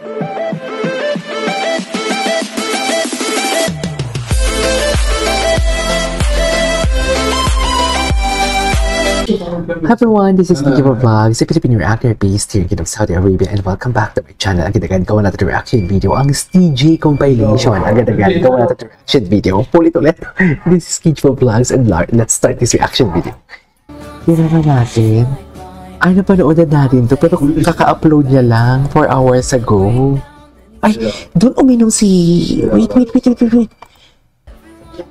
Hi everyone, this is Kiki Vlogs, a Filipino reactor based here in Saudi Arabia, and welcome back to my channel. Agad-agad gawa natin reaction video, ang TJ compilation. Agad-agad gawa natin reaction video. Ulit-ulit. This is Kiki Vlogs and let's start this reaction video. Yun na natin. Ay, napanood na natin to, pero kaka-upload niya lang 4 hours ago. Ay, doon uminom si... Wait.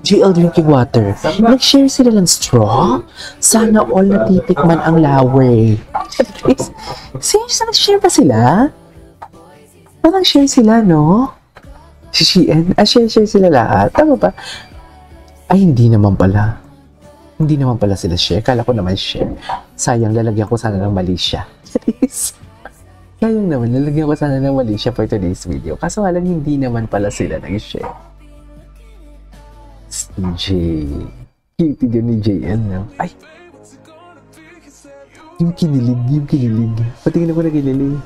GL drinking water. Nag-share sila ng straw? Sana all natitikman ang lawe. Serious na nag-share pa sila? Parang share sila, no? Si Shein? Share sila lahat. Tama ba? Ay, hindi naman pala. Hindi naman pala sila share. Kala ko naman share. Sayang, lalagyan ko sana ng mali siya. Sayang naman, lalagyan ko sana ng mali siya for today's video. Kaso nga lang, hindi naman pala sila nag-share. Cutie din ni JL, no? Ay! Yung kinilig. Patingin ako na kinilig.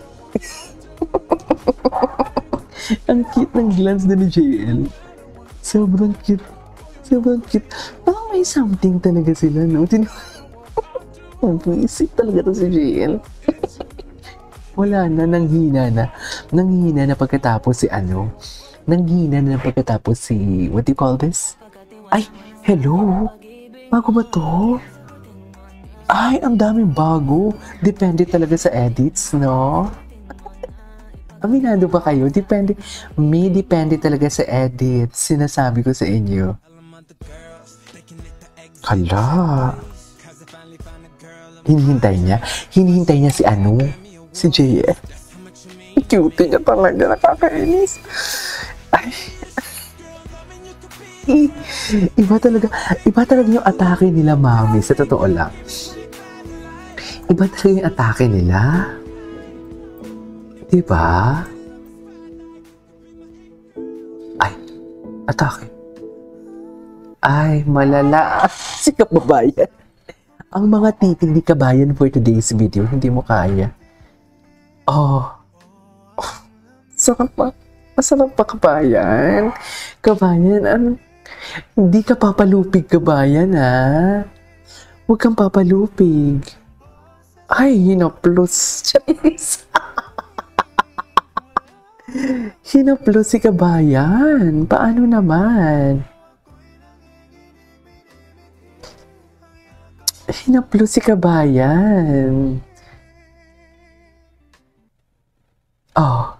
Ang cute ng glance na ni JL. Sobrang cute. Parang may something talaga sila, no? Ang puisip talaga to si JL. Wala na, nanghina na pagkatapos si ano. Nanghina na pagkatapos si, what do you call this? Ay, hello? Bago ba to? Ay, ang daming bago. Depende talaga sa edits, no? Aminado ba kayo? Depende talaga sa edits. Sinasabi ko sa inyo. Hala. Hinihintay niya si ano? Si JF. Cute niya talaga. Nakakainis. Ay. Iba talaga yung atake nila, mami. Sa totoo lang. Iba talaga yung atake nila. Diba? Ay, atake. Ay, malala. Si kababayan. Ang mga titig ni kabayan for today's video, hindi mo kaya. Oh. Sarap pa. Masarap pa, kabayan. Kabayan, ano? Hindi ka papalupig, kabayan, ha? Huwag kang papalupig. Ay, hinaplos. Charis. Hinaplos si kabayan. Paano naman? Hinaplos si kabayan. Oh.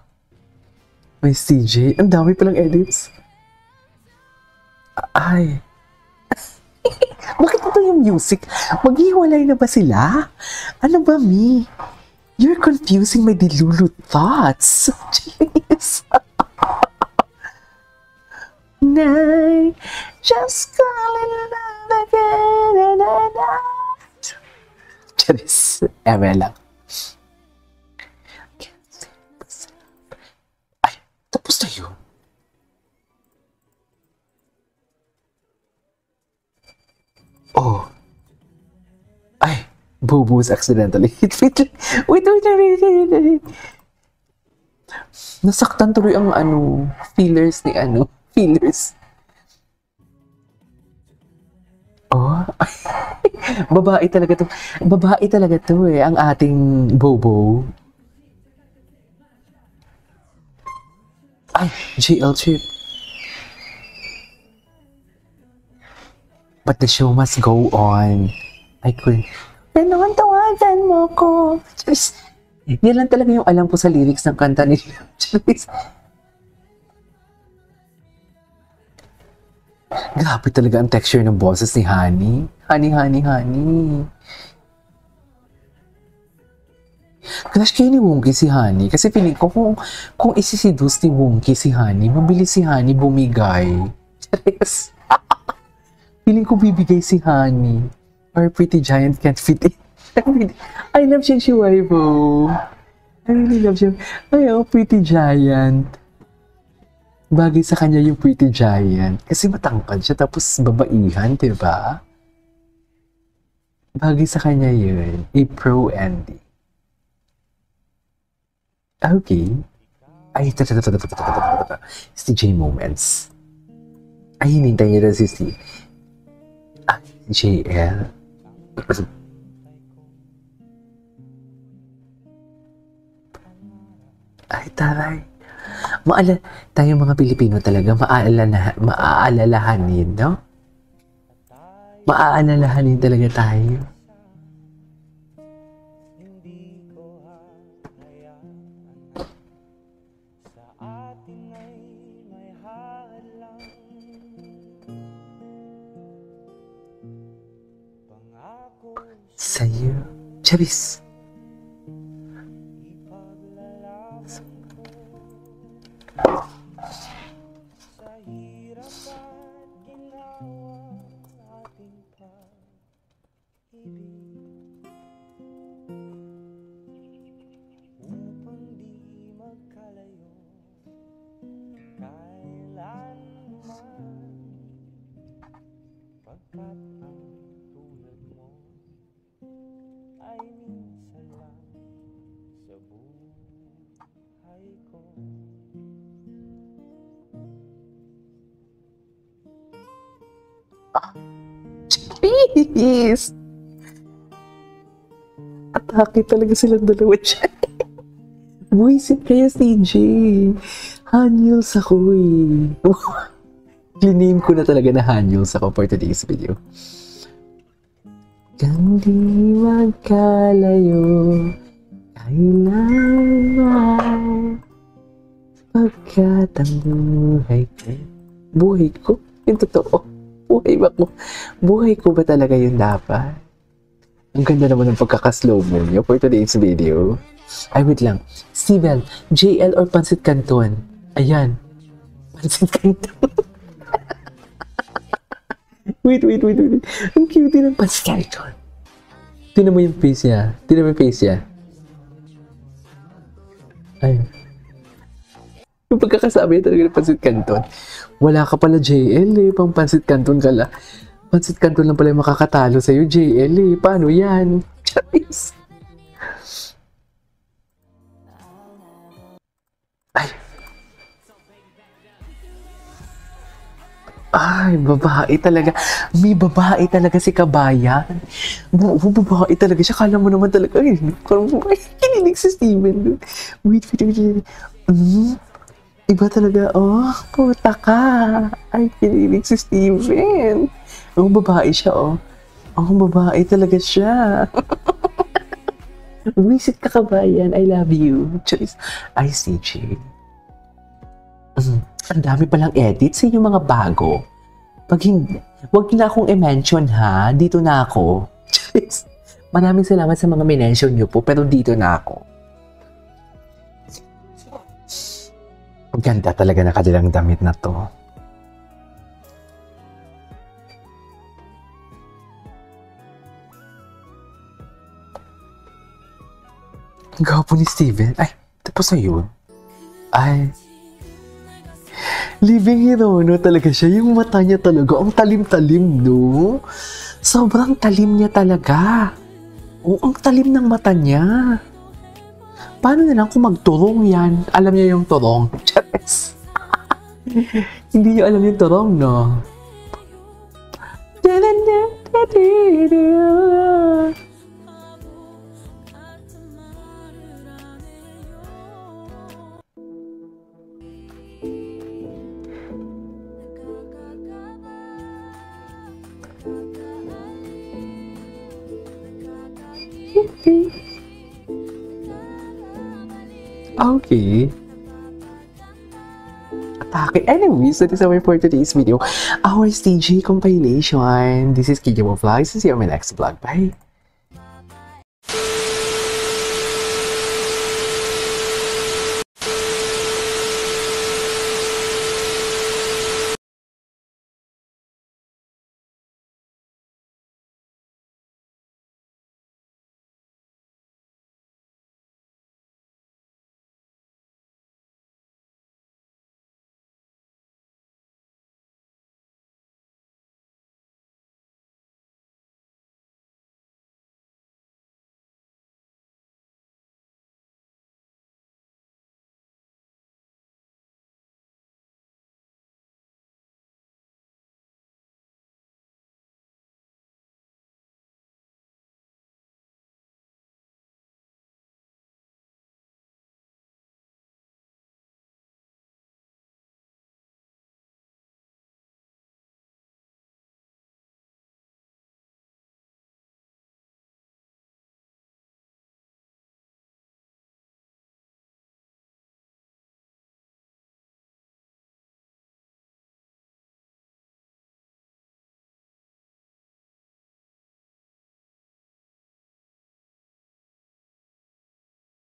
May CJ. Ang dami palang edits. Ay. Bakit ito yung music? Maghiwalay na ba sila? Ano ba, Mi? You're confusing my delulu thoughts. Jeez. Nay, just call it love again. Jeez. Eme lang. Tapos na yun. Oh. Ay, boo-boos accidentally. Wait. Nasaktan tuloy ang fillers ni fillers. Oh. Babae talaga to eh, ang ating Bobo. Ay, JL Chip. But the show must go on. I couldn't. Nanon, tawagan mo ko. Just, yan lang talaga yung alam ko sa lyrics ng kanta nila. Just, grabe talaga ang texture ng boses ni Honey. Honey. Crush kayo ni Wonky si Honey. Kasi feeling ko kung isisidus ni Wonky si Honey, mabilis si Honey bumigay. Feeling ko bibigay si Honey. Or Pretty Giant can't fit in. I love siya si Weibo. I really love siya. Ay, Pretty Giant. Bagay sa kanya yung Pretty Giant. Kasi matangkad siya, tapos babaihan, diba? Bagay sa kanya yun. A pro Andy. Okay. Ay, si J Moments. Ay, hinintay niya na si JL. Ay, taray. Tayo mga Pilipino talaga, maaalalahanin, no? Maaalalahanin talaga tayo. Sa'yo, Charis. Please! Atake talaga silang dalawa dyan. Buisit kaya CJ. Hanyuls ako eh. Liname ko na talaga na Hanyuls ako for today's video. Kang di magkalayo, kailangan pagkat ang buhay ko, yung totoo. Buhay ko ba talaga yun dapat? Ang ganda naman ng pagkakaslow mo niyo for today's video. Ay, wait lang. Steven, JL or Pansit Canton? Ayan. Pansit Canton. Wait. Ang cute ng Pansit Canton. Tingnan mo yung face niya. Ay. Yung pagkakasabi talaga ng Pansit Canton. Wala ka pala JL eh. Pang Pansit Canton ka lang. Pansit Canton lang pala yung makakatalo sa'yo, JL eh. Paano yan? Charis. Ay, babae talaga. May babae talaga si Kabayan. Babae talaga siya. Kala mo naman talaga. Ay, kinilig si Steven. Wait. Iba talaga. Oh, puta ka. Ay, kinilig si Steven. Ang babae siya, oh. Ang babae talaga siya. Visit ka, Kabayan. I love you. Choice. Ay, CJ. Ang dami palang edits sa inyong mga bago. Pag hindi, wag na akong i-mention ha. Dito na ako. Maraming salamat sa mga minention nyo po, pero dito na ako. Ang ganda talaga na kanilang damit na to. Ang gapo ni Steven. Ay, tapos na yun. Ay, living hero, no? Talaga siya. Yung mata niya talaga, ang talim-talim, no? Sobrang talim niya talaga. Oo, ang talim ng mata niya. Paano na lang kung magturong yan? Alam niya yung turong. Charis. Hindi niyo alam yung turong, no? Okay. Atake. Anyways, that is our for today's video. Our CJ compilation. This is Kikimo Vlogs. See you on my next vlog. Bye.